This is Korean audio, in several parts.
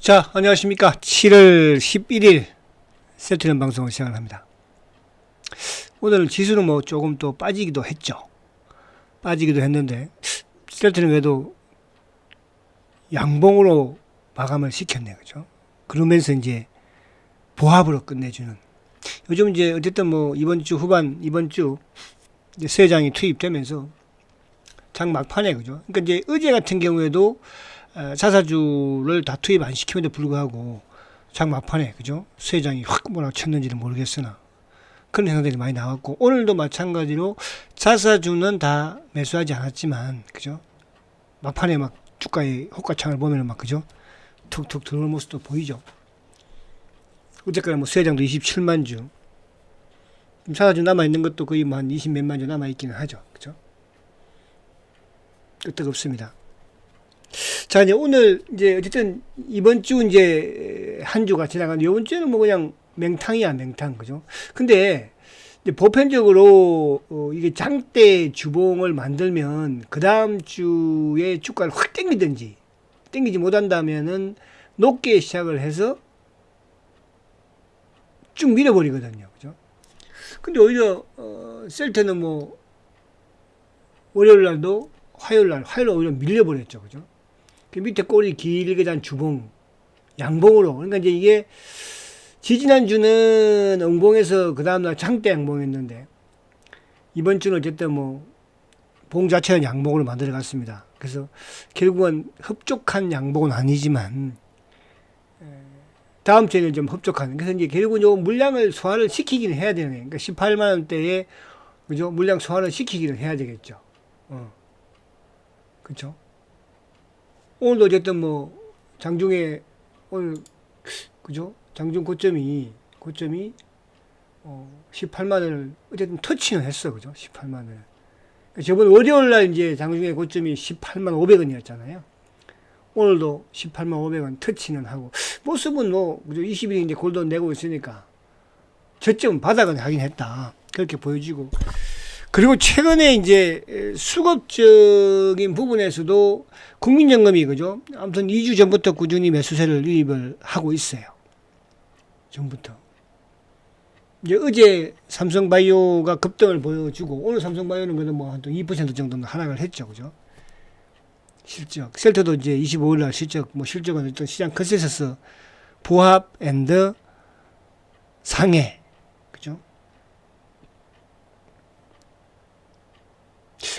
자, 안녕하십니까. 7월 11일 셀트리온 방송을 시작을 합니다. 오늘 지수는 뭐 조금 또 빠지기도 했죠. 빠지기도 했는데, 셀트리온 그래도 양봉으로 마감을 시켰네요. 그죠? 그러면서 이제 보합으로 끝내주는. 요즘 이제 어쨌든 뭐 이번 주 후반, 이번 주 이제 세장이 투입되면서 장 막판에 그죠? 그러니까 이제 어제 같은 경우에도 자사주를 다 투입 안 시킴에도 불구하고 장 막판에 그죠? 수혜장이 확 몰아쳤는지는 모르겠으나 그런 현상들이 많이 나왔고, 오늘도 마찬가지로 자사주는 다 매수하지 않았지만 그죠? 막판에 막 주가의 호가창을 보면은 막 그죠? 툭툭 들어오는 모습도 보이죠. 어쨌거나 뭐 수혜장도 27만 주, 자사주 남아 있는 것도 거의 뭐 한 20몇만 주 남아 있기는 하죠. 그죠? 끄떡없습니다. 자, 이제 오늘 이제 어쨌든 이번 주 이제 한 주가 지나가는데, 이번 주에는 뭐 그냥 맹탕이야, 맹탕. 그죠? 근데 이제 보편적으로 이게 장대 주봉을 만들면 그 다음 주에 주가를 확 땡기든지 땡기지 못한다면은 높게 시작을 해서 쭉 밀어버리거든요. 그죠? 근데 오히려 셀트는 뭐 월요일 날도 화요일 날 오히려 밀려버렸죠. 그죠? 그 밑에 꼬리 길게 단 주봉, 양봉으로. 그러니까 이제 이게 지지난주는 응봉에서 그 다음날 장대 양봉했는데, 이번 주는 어쨌든 뭐 봉 자체는 양봉으로 만들어 갔습니다. 그래서 결국은 흡족한 양봉은 아니지만 다음 주에는 좀 흡족한. 그래서 이제 결국은 요 물량을 소화를 시키기는 해야 되네. 그러니까 18만 원대에 그죠? 물량 소화를 시키기는 해야 되겠죠. 그렇죠? 오늘도 어쨌든 뭐 장중에 오늘 그죠? 장중 고점이 18만 원을 어쨌든 터치는 했어. 그죠? 18만 원. 저번 월요일 날 이제 장중에 고점이 18만 500원이었잖아요. 오늘도 18만 500원 터치는 하고, 모습은 뭐 그죠? 20일 이제 골드 내고 있으니까 저점 바닥은 하긴 했다. 그렇게 보여지고. 그리고 최근에 이제 수급적인 부분에서도 국민연금이 그죠? 아무튼 2주 전부터 꾸준히 매수세를 유입을 하고 있어요. 전부터. 이제 어제 삼성바이오가 급등을 보여주고, 오늘 삼성바이오는 그래도 뭐 한 2% 정도는 하락을 했죠. 그죠? 실적. 셀트도 이제 25일날 실적은 어떤 시장 컨센서스 보합 앤드 상해. 그죠?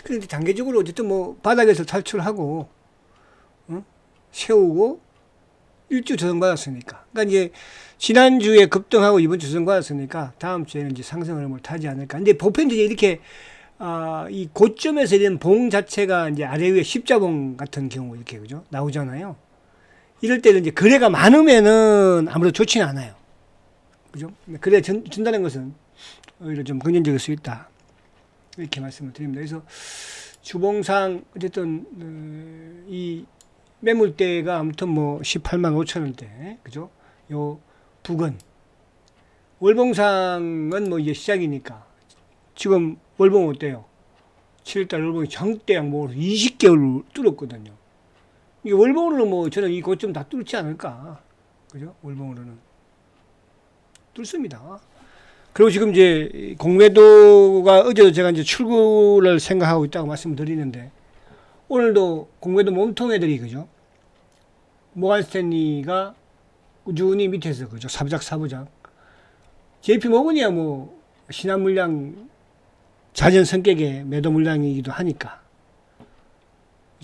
그런데 단계적으로 어쨌든 뭐 바닥에서 탈출하고 세우고 일주 조정받았으니까, 그러니까 이제 지난주에 급등하고 이번 주 조정받았으니까 다음 주에는 이제 상승 흐름을 타지 않을까. 근데 보편적으로 이렇게 이 고점에서 이런 봉 자체가 이제 아래 위에 십자봉 같은 경우 이렇게 그죠? 나오잖아요. 이럴 때는 이제 거래가 많으면은 아무래도 좋지는 않아요. 그죠? 거래 준다는 것은 오히려 좀 긍정적일 수 있다. 이렇게 말씀을 드립니다. 그래서 주봉상 어쨌든 이 매물대가 아무튼 뭐 18만 5천 원대, 그죠? 요 부근. 월봉상은 뭐 이제 시작이니까 지금 월봉 어때요? 7월달 월봉이 장대 양봉으로 20개월 뚫었거든요. 이게 월봉으로는 뭐 저는 이 고점 다 뚫지 않을까, 그죠? 월봉으로는 뚫습니다. 그리고 지금 이제 공매도가 어제도 제가 이제 출구를 생각하고 있다고 말씀을 드리는데, 오늘도 공매도 몸통 애들이 그죠? 모간 스탠리가 꾸준히 밑에서 그죠? 사부작. JP 모건이야 뭐 신한 물량 자전 성격의 매도 물량이기도 하니까.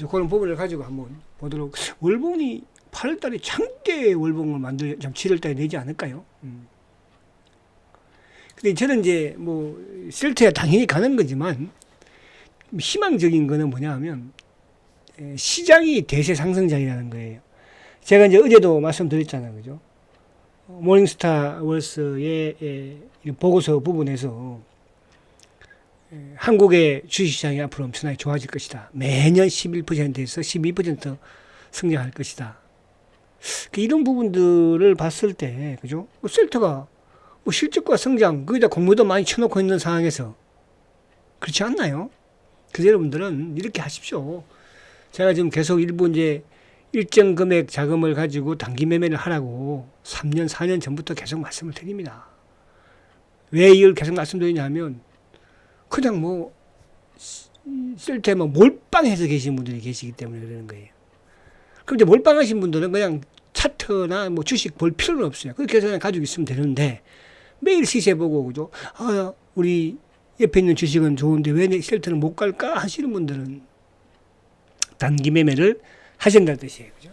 그런 부분을 가지고 한번 보도록. 월봉이 8월달에 장대 월봉을 7월달에 내지 않을까요? 근데 저는 이제 뭐 셀트야 당연히 가는 거지만, 희망적인 거는 뭐냐 하면 시장이 대세 상승장이라는 거예요. 제가 이제 어제도 말씀드렸잖아요. 그죠? 모닝스타 월스의 보고서 부분에서 한국의 주식시장이 앞으로 엄청나게 좋아질 것이다. 매년 11%에서 12% 성장할 것이다. 이런 부분들을 봤을 때, 그죠? 셀트가 뭐 실적과 성장, 거기다 공모도 많이 쳐놓고 있는 상황에서 그렇지 않나요? 그래서 여러분들은 이렇게 하십시오. 제가 지금 계속 일부 이제 일정 금액 자금을 가지고 단기 매매를 하라고 3년, 4년 전부터 계속 말씀을 드립니다. 왜 이걸 계속 말씀드리냐면 그냥 뭐 쓸 때 뭐 몰빵해서 계신 분들이 계시기 때문에 그러는 거예요. 그럼 이제 몰빵하신 분들은 그냥 차트나 뭐 주식 볼 필요는 없어요. 그렇게 해서 그냥 가지고 있으면 되는데 매일 시세 보고 그죠? 아, 우리 옆에 있는 주식은 좋은데 왜 내 셀트는 못 갈까 하시는 분들은 단기 매매를 하신다는 뜻이에요. 그죠?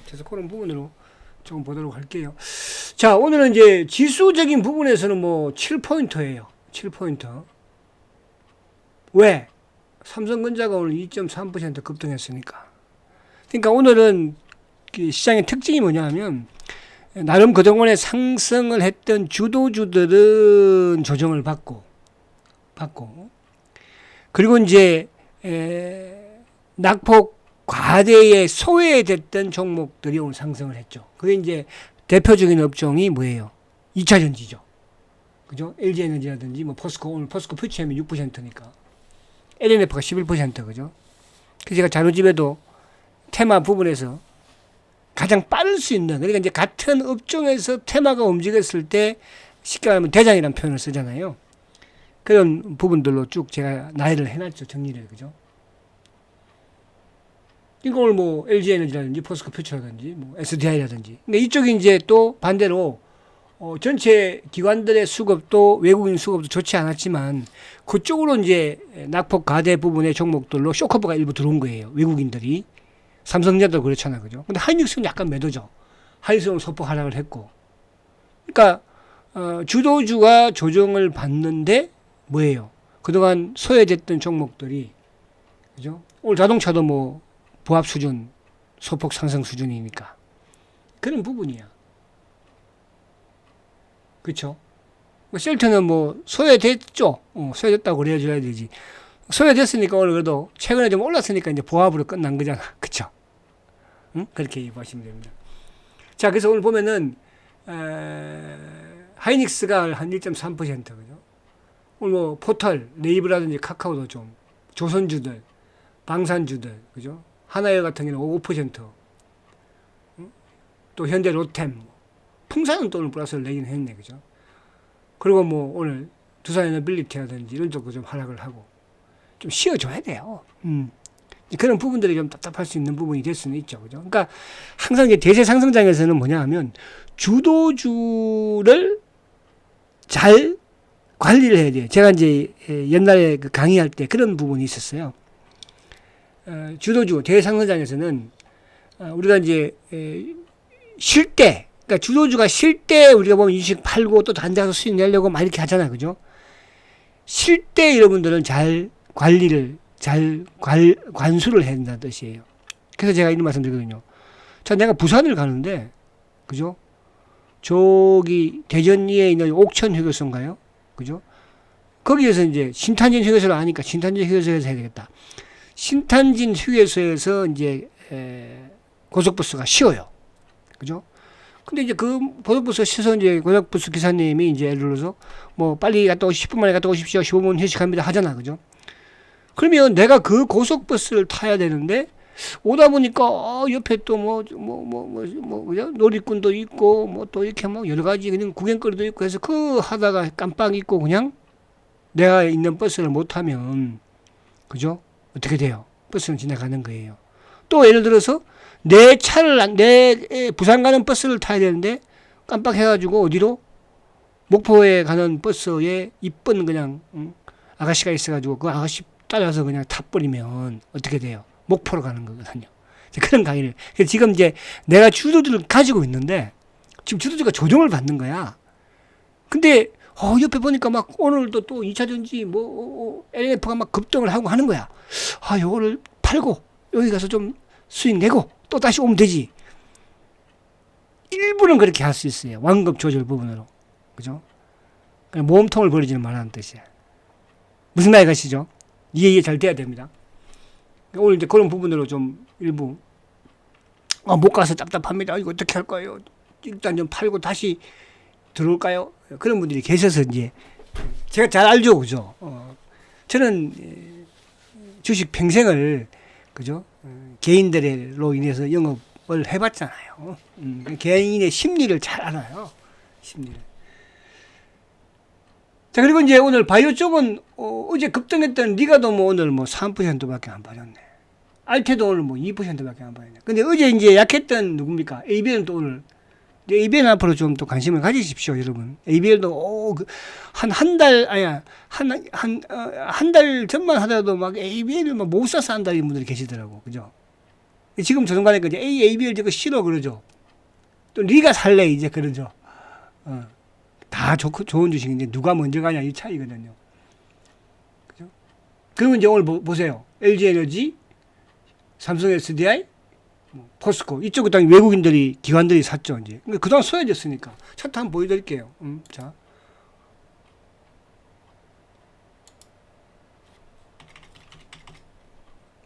그래서 그런 부분으로 조금 보도록 할게요. 자, 오늘은 이제 지수적인 부분에서는 뭐 7포인트예요. 7포인트. 왜? 삼성전자가 오늘 2.3% 급등했으니까. 그러니까 오늘은 시장의 특징이 뭐냐 하면 나름 그동안에 상승을 했던 주도주들은 조정을 받고 그리고 이제 낙폭 과대에 소외됐던 종목들이 오늘 상승을 했죠. 그게 이제 대표적인 업종이 뭐예요? 2차전지죠. 그죠? LG에너지라든지 뭐 포스코, 오늘 포스코 퓨처엠이 6%니까 LNF가 11%, 그죠? 그래서 제가 자료집에도 테마 부분에서 가장 빠를 수 있는, 그러니까 이제 같은 업종에서 테마가 움직였을 때 쉽게 말하면 대장이라는 표현을 쓰잖아요. 그런 부분들로 쭉 제가 나열을 해놨죠. 정리를, 그죠? 이거 오늘 뭐 LG에너지라든지 포스코 퓨처라든지 뭐 SDI라든지. 근데 이쪽이 이제 또 반대로 전체 기관들의 수급도 외국인 수급도 좋지 않았지만 그쪽으로 이제 낙폭 가대 부분의 종목들로 쇼커버가 일부 들어온 거예요. 외국인들이. 삼성전자도 그렇잖아, 그죠? 근데 하이닉스는 약간 매도죠. 하이닉스는 소폭 하락을 했고. 그러니까 주도주가 조정을 받는데 뭐예요? 그동안 소외됐던 종목들이, 그죠? 오늘 자동차도 뭐 부합 수준, 소폭 상승 수준이니까 그런 부분이야. 그렇죠? 셀트는 뭐 소외됐죠. 소외됐다고 그래줘야 되지. 소외됐으니까 오늘 그래도 최근에 좀 올랐으니까 이제 보합으로 끝난 거잖아. 그렇죠? 응? 그렇게 보시면 됩니다. 자, 그래서 오늘 보면은 하이닉스가 한 1.3%, 그죠? 오늘 뭐 포털, 네이버라든지 카카오도 좀 조선주들, 방산주들, 그죠? 하나열 같은 경우는 5%, 응? 또 현대 로템, 풍산은 또 오늘 플러스를 내긴 했네, 그죠? 그리고 뭐 오늘 두산에너빌리티라든지 이런 쪽도 좀 하락을 하고 좀 쉬어줘야 돼요. 그런 부분들이 좀 답답할 수 있는 부분이 될 수는 있죠, 그죠? 그러니까 항상 이제 대세 상승장에서는 뭐냐 하면 주도주를 잘 관리를 해야 돼요. 제가 이제 옛날에 그 강의할 때 그런 부분이 있었어요. 주도주 대상승장에서는 우리가 이제 쉴 때, 그러니까 주도주가 쉴 때 우리가 보면 주식 팔고 또 단자서 수익 내려고 막 이렇게 하잖아요, 그죠? 쉴 때 여러분들은 잘 관리를 잘 관수를 해야 된다는 뜻이에요. 그래서 제가 이런 말씀 드리거든요. 자, 내가 부산을 가는데, 그죠? 저기 대전리에 있는 옥천 휴게소인가요? 그죠? 거기에서 이제 신탄진 휴게소를 아니까 신탄진 휴게소에서 해야 되겠다. 신탄진 휴게소에서 이제 고속버스가 쉬어요. 그죠? 근데 이제 그 고속버스 쉬어서 이제 고속버스 기사님이 이제 예를 들어서 뭐 빨리 갔다 오시 10분 만에 갔다 오십시오. 15분 휴식합니다. 하잖아. 그죠? 그러면 내가 그 고속버스를 타야 되는데 오다 보니까 옆에 또 그죠? 놀이꾼도 있고 뭐 또 이렇게 뭐 여러 가지 그냥 구경거리도 있고 해서 그 하다가 깜빡 잊고 그냥 내가 있는 버스를 못 타면 그죠? 어떻게 돼요? 버스는 지나가는 거예요. 또 예를 들어서 내 부산 가는 버스를 타야 되는데 깜빡해가지고 어디로? 목포에 가는 버스에 이쁜 그냥 아가씨가 있어가지고 그 아가씨 따라서 그냥 타버리면 어떻게 돼요? 목포로 가는 거거든요. 그런 강의를. 지금 이제 내가 주도주를 가지고 있는데 지금 주도주가 조정을 받는 거야. 근데 옆에 보니까 막 오늘도 또 2차전지 LNF가 막 급등을 하고 하는 거야. 요거를 팔고 여기 가서 좀 수익 내고 또 다시 오면 되지. 일부는 그렇게 할 수 있어요. 완급 조절 부분으로. 그죠? 모험통을 벌이지는 말라는 뜻이야. 무슨 말 가시죠? 이해 잘 돼야 됩니다. 오늘 이제 그런 부분으로 좀 일부 못 가서 답답합니다. 이거 어떻게 할까요? 일단 좀 팔고 다시 들어올까요? 그런 분들이 계셔서 이제 제가 잘 알죠, 그죠? 저는 주식 평생을 그죠? 개인들로 인해서 영업 해봤잖아요. 개인의 심리를 잘 알아요. 심리를. 자, 그리고 이제 오늘 바이오 쪽은 어제 급등했던 리가도 뭐 오늘 뭐 3%밖에 안 빠졌네. 알테도 오늘 뭐 2%밖에 안 빠졌네. 근데 어제 이제 약했던 누굽니까? ABL은 또 오늘, ABL 앞으로 좀 또 관심을 가지십시오, 여러분. ABL도 한 달, 아니야, 한 달 전만 하더라도 막 ABL을 막 못 사서 한다는 분들이 계시더라고, 그죠? 지금 저 순간에 그죠? ABL 저거 싫어 그러죠. 또 리가 살래 이제 그러죠. 다 좋은 주식인데 누가 먼저 가냐 이 차이거든요. 그죠? 그리고 이제 오늘 보세요. LG에너지, 삼성 SDI, 포스코 이쪽은 당 외국인들이 기관들이 샀죠 이제. 그동안 소외졌으니까 차트 한번 보여드릴게요. 자.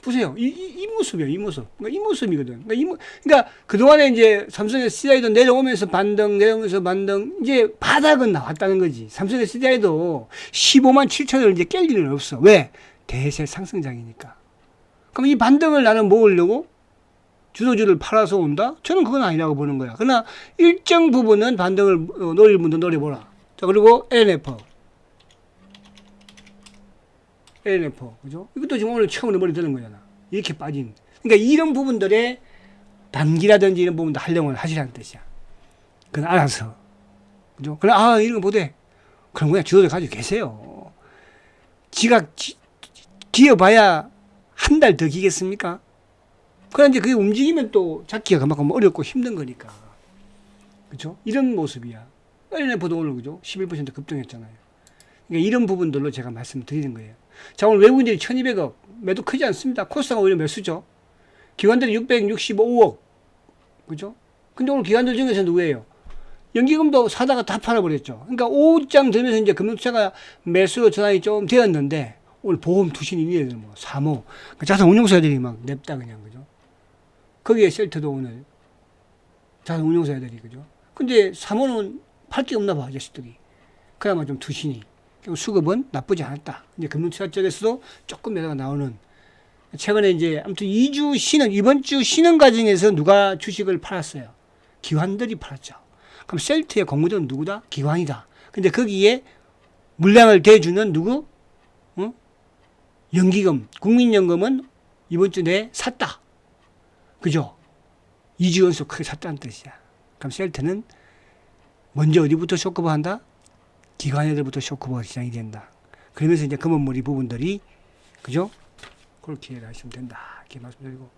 보세요. 이 모습이에요, 이 모습. 그러니까 이 모습이거든. 그러니까 그동안에 이제 삼성의 CI도 내려오면서 반등, 이제 바닥은 나왔다는 거지. 삼성의 CI도 15만 7천을 이제 깰 일은 없어. 왜? 대세 상승장이니까. 그럼 이 반등을 나는 모으려고 주도주를 팔아서 온다? 저는 그건 아니라고 보는 거야. 그러나 일정 부분은 반등을 노릴 분도 노려보라. 자, 그리고 LNF. 그죠? 이것도 지금 오늘 처음으로 머리 드는 거잖아. 이렇게 빠진. 그러니까 이런 부분들의 단기라든지 이런 부분도 활용을 하시라는 뜻이야. 그건 알아서. 그죠? 그럼, 이런 거 못해. 그럼 그냥 주도를 가지고 계세요. 지가 기어봐야 한 달 더 기겠습니까? 그럼 이제 그게 움직이면 또 잡기가 그만큼 어렵고 힘든 거니까. 그죠? 이런 모습이야. LNF도 오늘 그죠? 11% 급등했잖아요. 그러니까 이런 부분들로 제가 말씀드리는 거예요. 자, 오늘 외국인들이 1200억 매도 크지 않습니다. 코스닥은 오히려 매수죠. 기관들이 665억. 그죠? 근데 오늘 기관들 중에서 누구예요? 연기금도 사다가 다 팔아버렸죠. 그러니까 5장 되면서 이제 금융차가 매수 전환이 좀 되었는데 오늘 보험 투신인이 뭐 3호 자산 운용사들이 막 냅다 그냥 그죠? 거기에 셀트도 오늘 자산 운용사들이 그죠? 근데 3호는 팔 게 없나 봐 아저씨들이. 그나마 좀 투신이. 수급은 나쁘지 않았다. 이제 금융투자 쪽에서도 조금 매도가 나오는. 최근에 이제 아무튼 2주 쉬는, 이번 주 쉬는 과정에서 누가 주식을 팔았어요? 기관들이 팔았죠. 그럼 셀트의 공모전은 누구다? 기관이다. 근데 거기에 물량을 대주는 누구? 연기금, 국민연금은 이번 주 내에 샀다. 그죠? 2주 연속 크게 샀다는 뜻이야. 그럼 셀트는 먼저 어디부터 쇼크버 한다? 기관애들부터 쇼크버가 시작이 된다. 그러면서 이제 검은머리 부분들이, 그죠? 그렇게 하시면 된다. 이렇게 말씀드리고.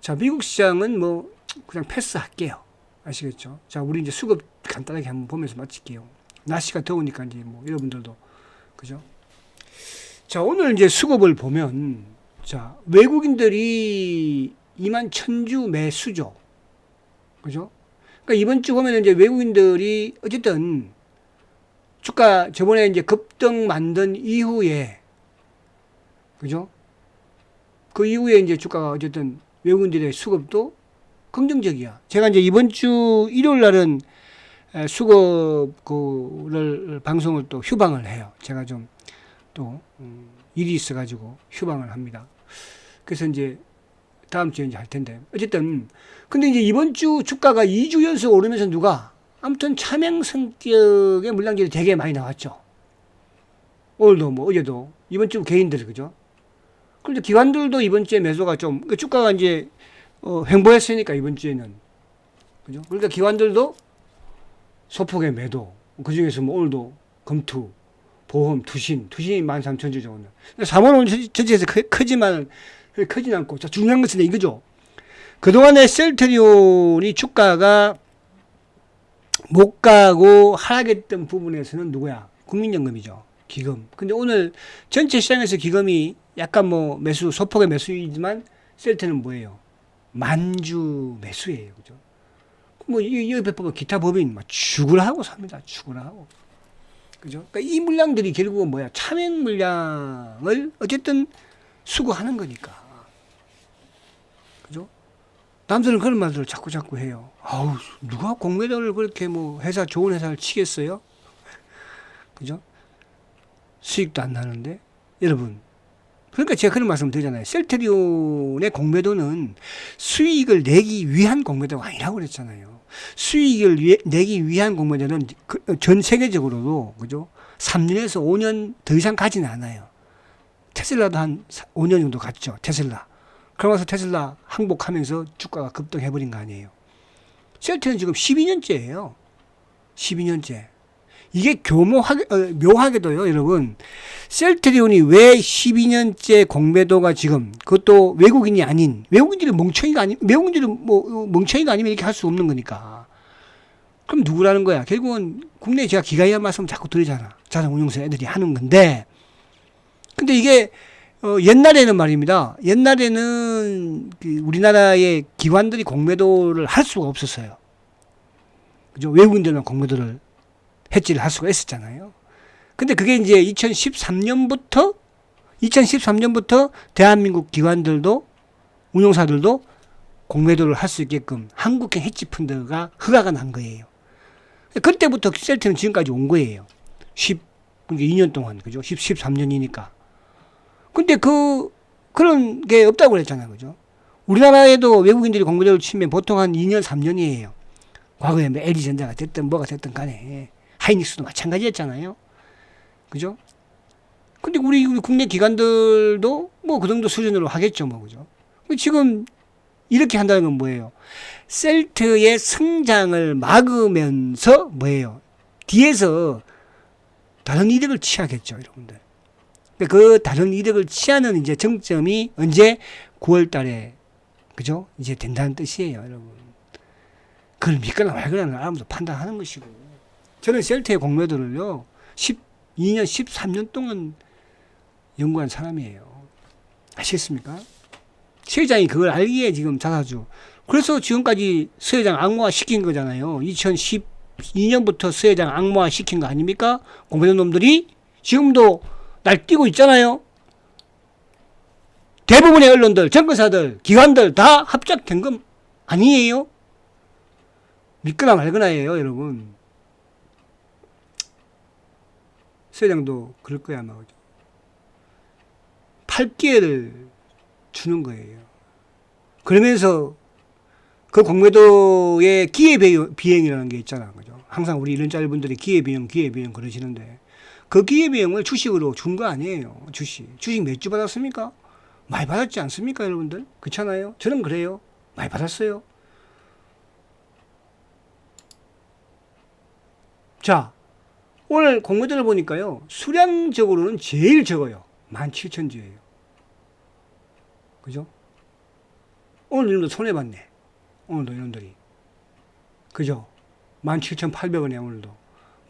자, 미국 시장은 뭐, 그냥 패스할게요. 아시겠죠? 자, 우리 이제 수급 간단하게 한번 보면서 마칠게요. 날씨가 더우니까 이제 뭐, 여러분들도, 그죠? 자, 오늘 이제 수급을 보면, 자, 외국인들이 2만 1000주 매수죠. 그죠? 그러니까 이번 주 보면 이제 외국인들이 어쨌든 주가 저번에 이제 급등 만든 이후에, 그죠? 그 이후에 이제 주가가 어쨌든 외국인들의 수급도 긍정적이야. 제가 이제 이번 주 일요일 날은 수급을 방송을 또 휴방을 해요. 제가 좀 또 일이 있어가지고 휴방을 합니다. 그래서 이제 다음 주에 이제 할 텐데. 어쨌든, 근데 이제 이번 주 주가가 2주 연속 오르면서 누가, 아무튼 차명 성격의 물량들이 되게 많이 나왔죠. 오늘도 뭐 어제도, 이번 주 개인들, 그죠? 그런데 기관들도 이번 주에 매수가 좀, 그러니까 주가가 이제, 횡보했으니까 이번 주에는. 그죠? 그러니까 기관들도 소폭의 매도. 그 중에서 뭐 오늘도 검투, 보험, 투신이 13,000주죠, 오늘. 3월 오늘 전체에서 크지만, 크진 않고. 자, 중요한 것은 이거죠. 그동안에 셀트리온이 주가가 못 가고 하락했던 부분에서는 누구야? 국민연금이죠. 기금. 근데 오늘 전체 시장에서 기금이 약간 뭐 매수, 소폭의 매수이지만 셀트는 뭐예요? 만주 매수예요. 그죠? 뭐, 이 옆에 보면 기타 법인, 막 죽으라 하고 삽니다. 죽으라 하고. 그죠? 그러니까 이 물량들이 결국은 뭐야? 차명 물량을 어쨌든 수거하는 거니까. 그죠? 남들은 그런 말들을 자꾸 해요. 아우, 누가 공매도를 그렇게 뭐 좋은 회사를 치겠어요? 그죠? 수익도 안 나는데. 여러분, 그러니까 제가 그런 말씀 드리잖아요. 셀트리온의 공매도는 수익을 내기 위한 공매도가 아니라고 그랬잖아요. 수익을 내기 위한 공매도는 전 세계적으로도, 그죠? 3년에서 5년 더 이상 가지는 않아요. 테슬라도 한 5년 정도 갔죠. 테슬라. 그러면서 테슬라 항복하면서 주가가 급등해버린 거 아니에요. 셀트리온 지금 12년째예요. 12년째. 이게 묘하게도요, 여러분. 셀트리온이 왜 12년째 공매도가 지금, 그것도 외국인이 아닌, 외국인들이 멍청이가 아니면 이렇게 할 수 없는 거니까. 그럼 누구라는 거야? 결국은 국내에 제가 기가이한 말씀 자꾸 드리잖아. 자산운용사 애들이 하는 건데. 근데 이게, 옛날에는 말입니다. 옛날에는 우리나라의 기관들이 공매도를 할 수가 없었어요. 그죠? 외국인들만 공매도를 해지를 할 수가 있었잖아요. 근데 그게 이제 2013년부터 대한민국 기관들도 운용사들도 공매도를 할 수 있게끔 한국형 헤지펀드가 허가가 난 거예요. 그때부터 셀트는 지금까지 온 거예요. 2년 동안, 그죠? 13년이니까. 근데 그런 게 없다고 그랬잖아요. 그죠? 우리나라에도 외국인들이 공매도를 치면 보통 한 2년, 3년이에요. 과거에 뭐 LG전자가 됐든 뭐가 됐든 간에. 하이닉스도 마찬가지였잖아요. 그죠? 근데 우리 국내 기관들도 뭐 그 정도 수준으로 하겠죠. 뭐, 그죠? 지금 이렇게 한다는 건 뭐예요? 셀트의 성장을 막으면서 뭐예요? 뒤에서 다른 이득을 취하겠죠, 여러분들. 그 다른 이득을 취하는 이제 정점이 언제 9월 달에, 그죠? 이제 된다는 뜻이에요, 여러분. 그걸 믿거나 말거나는 아무도 판단하는 것이고. 저는 셀트의 공매도를요, 12년, 13년 동안 연구한 사람이에요. 아시겠습니까? 서 회장이 그걸 알기에 지금 자사주. 그래서 지금까지 서 회장 악마화 시킨 거잖아요. 2012년부터 서 회장 악마화 시킨 거 아닙니까? 공매도 놈들이 지금도 날뛰고 있잖아요. 대부분의 언론들, 정권사들, 기관들 다 합작된 건 아니에요. 믿거나 말거나예요, 여러분. 서 회장도 그럴 거야, 아마. 팔 기회를 주는 거예요. 그러면서 그 공매도의 기회비용이라는 게 있잖아. 그죠? 항상 우리 이런 짤분들이 기회비용 그러시는데 그 기회비용을 주식으로 준 거 아니에요. 주식 몇 주 받았습니까? 많이 받았지 않습니까, 여러분들? 그렇잖아요. 저는 그래요. 많이 받았어요. 자, 오늘 공매도를 보니까요, 수량적으로는 제일 적어요. 17,000주예요. 그죠? 오늘 이놈도 손해봤네. 오늘도 이놈들이. 그죠? 17,800원이야, 오늘도.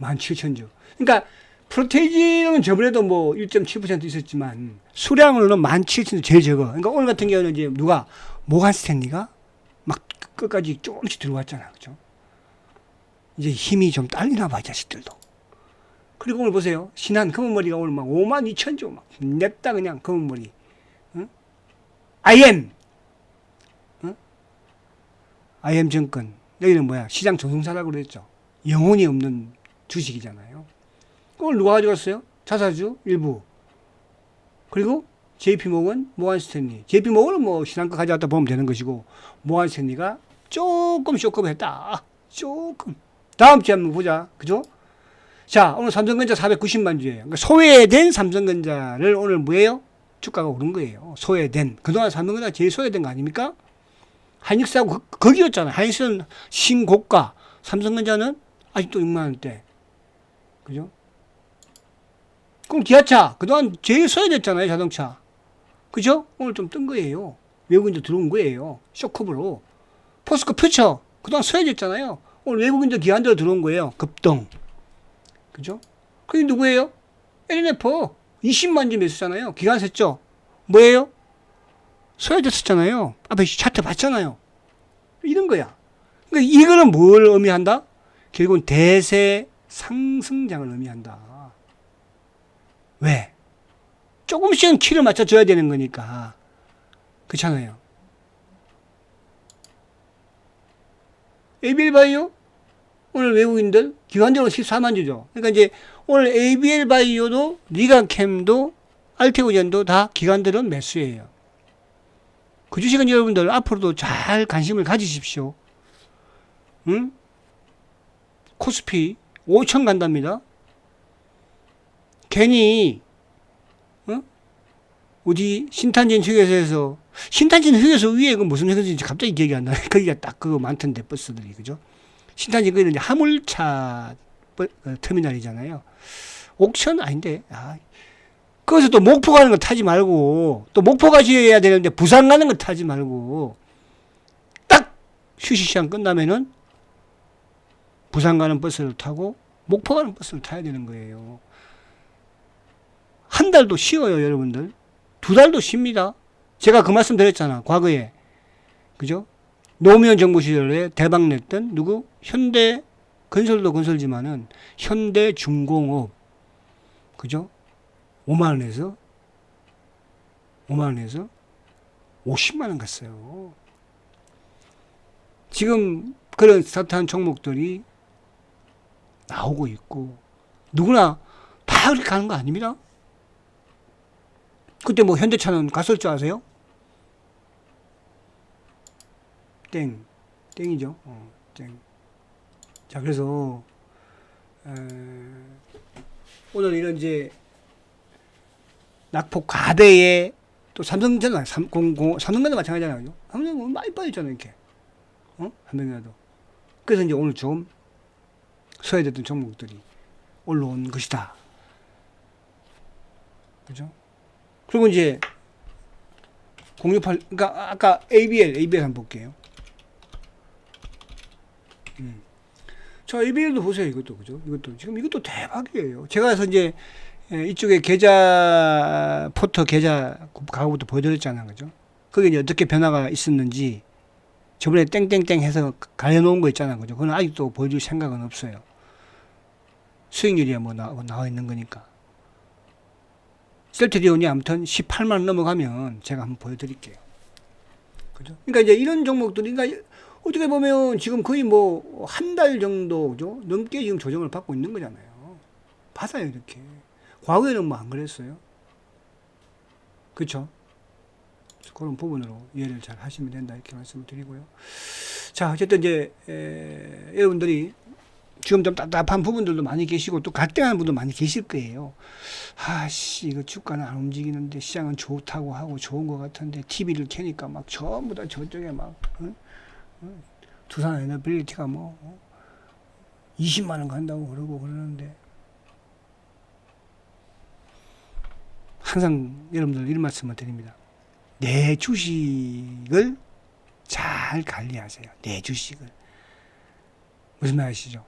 17,000주. 그러니까, 프로테이지는 저번에도 뭐 1.7% 있었지만, 수량으로는 17,000주 제일 적어. 그러니까 오늘 같은 경우는 이제 누가, 모간 스탠리가 막 끝까지 조금씩 들어왔잖아. 그죠? 이제 힘이 좀 딸리나 봐, 이 자식들도. 그리고 오늘 보세요. 신한 검은머리가 오늘 막 52,000주 막 냅다 그냥 검은머리. 응? IM. 응? IM 정권. 여기는 뭐야? 시장 조종사라고 그랬죠. 영혼이 없는 주식이잖아요. 오늘 누가 가져갔어요? 자사주 일부. 그리고 JP모건, 모간스탠리. JP모건은 뭐 신한 거 가져갔다 보면 되는 것이고, 모간스탠리가 조금 쇼크를 했다. 조금. 다음 주에 한번 보자. 그죠? 자, 오늘 삼성전자 490만 주예요. 그러니까 소외된 삼성전자를 오늘 뭐예요? 주가가 오른 거예요. 소외된. 그동안 삼성전자가 제일 소외된 거 아닙니까? 하이닉스하고 거기였잖아요. 하이닉스는 신고가. 삼성전자는 아직도 6만원대. 그죠? 그럼 기아차. 그동안 제일 소외됐잖아요. 자동차. 그죠? 오늘 좀 뜬 거예요. 외국인들 들어온 거예요. 쇼크브로. 포스코 퓨처. 그동안 소외됐잖아요. 오늘 외국인들 기관들 들어온 거예요. 급등. 그죠? 그게 누구예요? LNF 20만 주 매수잖아요. 기관 셌죠? 뭐예요? 소외됐었잖아요. 앞에 차트 봤잖아요. 이런 거야. 그러니까 이거는 뭘 의미한다? 결국은 대세 상승장을 의미한다. 왜? 조금씩은 키를 맞춰줘야 되는 거니까. 그렇잖아요. ABL바이오? 오늘 외국인들 기관적으로 14만 주죠. 그러니까 이제 오늘 ABL바이오도 리가캠도 알테오젠도 다 기관들은 매수예요. 그 주식은 여러분들 앞으로도 잘 관심을 가지십시오. 응? 코스피 5천 간답니다. 괜히 어디 신탄진 휴게소에서 신탄진 휴게소 위에 그 무슨 휴게소인지 갑자기 기억이 안 나네. 거기가 딱 그거 많던데 버스들이 그죠? 신탄진 거기는 이제 화물차 터미널이잖아요. 옥천 아닌데. 거기서 또 목포 가는 거 타지 말고 또 목포 가셔야 되는데 부산 가는 거 타지 말고 딱 휴식시간 끝나면은 부산 가는 버스를 타고 목포 가는 버스를 타야 되는 거예요. 한 달도 쉬어요, 여러분들. 2달도 쉽니다. 제가 그 말씀 드렸잖아, 과거에. 그죠? 노무현 정부 시절에 대박 냈던 누구? 현대 건설도 건설지만은 현대중공업. 그죠? 5만원에서 50만원 갔어요. 지금 그런 스타트한 종목들이 나오고 있고, 누구나 다 그렇게 가는 거 아닙니다. 그때 뭐 현대차는 갔을 줄 아세요? 땡이죠. 땡. 자, 그래서 오늘 이런 이제 낙폭 가대에 또 삼성전자, 삼성전자 마찬가지잖아요. 삼성은 많이 빠졌잖아요, 이렇게. 삼성전자도. 그래서 이제 오늘 좀 소외됐던 종목들이 올라온 것이다. 그죠? 그리고 이제 068, 그러니까 아까 ABL 한번 볼게요. 자, ABL도 보세요, 이것도. 그죠? 이것도 대박이에요. 제가 그래서 이제 이쪽에 포터 계좌 가구부터 보여드렸잖아요. 그죠? 그게 이제 어떻게 변화가 있었는지 저번에 땡땡땡 해서 가려놓은 거 있잖아요. 그죠? 그건 아직도 보여줄 생각은 없어요. 수익률이 뭐 나와 있는 거니까. 셀트리온이 아무튼 18만원 넘어가면 제가 한번 보여드릴게요. 그죠? 그러니까 이제 이런 종목들이, 그러니까 어떻게 보면 지금 거의 뭐 한 달 정도, 그죠? 넘게 지금 조정을 받고 있는 거잖아요. 받아요, 이렇게. 과거에는 뭐 안 그랬어요. 그쵸? 그런 부분으로 이해를 잘 하시면 된다, 이렇게 말씀을 드리고요. 자, 어쨌든 이제, 여러분들이 지금 좀 답답한 부분들도 많이 계시고 또 갈등하는 분도 많이 계실 거예요. 이거 주가는 안 움직이는데 시장은 좋다고 하고 좋은 것 같은데 TV를 켜니까 막 전부 다 저쪽에 막 두산 에너빌리티가 뭐 20만 원 간다고 그러는데 항상 여러분들 이런 말씀을 드립니다. 내 주식을 잘 관리하세요. 내 주식을. 무슨 말 아시죠?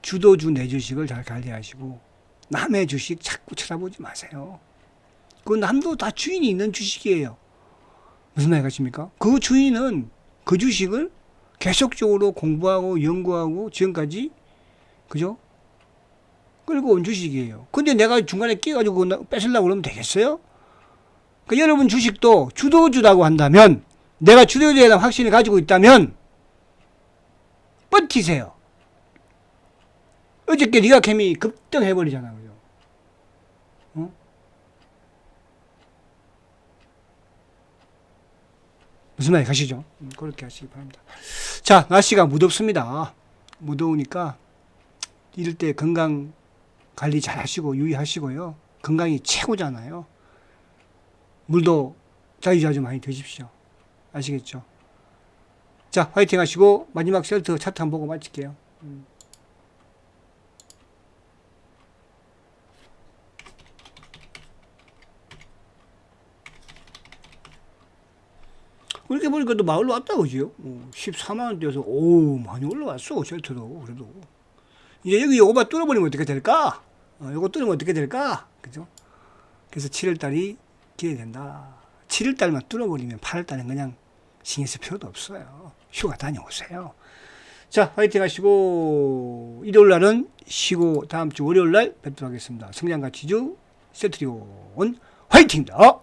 주도주 내 주식을 잘 관리하시고 남의 주식 자꾸 쳐다보지 마세요. 그 남도 다 주인이 있는 주식이에요. 무슨 말 같습니까? 그 주인은 그 주식을 계속적으로 공부하고 연구하고 지금까지 그죠? 끌고 온 주식이에요. 근데 내가 중간에 끼어가지고 뺏으려고 그러면 되겠어요? 그러니까 여러분 주식도 주도주라고 한다면 내가 주도주에 대한 확신을 가지고 있다면 버티세요. 어저께 리가캠이 급등해버리잖아, 그죠? 무슨 말이 가시죠? 그렇게 하시기 바랍니다. 자, 날씨가 무덥습니다. 무더우니까 이럴 때 건강 관리 잘 하시고 유의하시고요. 건강이 최고잖아요. 물도 자주자주 많이 드십시오. 아시겠죠? 자, 화이팅 하시고 마지막 셀트 차트 한번 보고 마칠게요. 그렇게 보니까 또 마을로 왔다, 그지요? 14만원대여서, 많이 올라왔어, 쉘터도. 그래도. 이제 여기 요거만 뚫어버리면 어떻게 될까? 요거 뚫으면 어떻게 될까? 그죠? 그래서 7월달이 기대된다. 7월달만 뚫어버리면 8월달은 그냥 신경 쓸 필요도 없어요. 휴가 다녀오세요. 자, 화이팅 하시고, 일요일날은 쉬고 다음 주 월요일날 뵙도록 하겠습니다. 성장가치주 세트리온 화이팅입니다.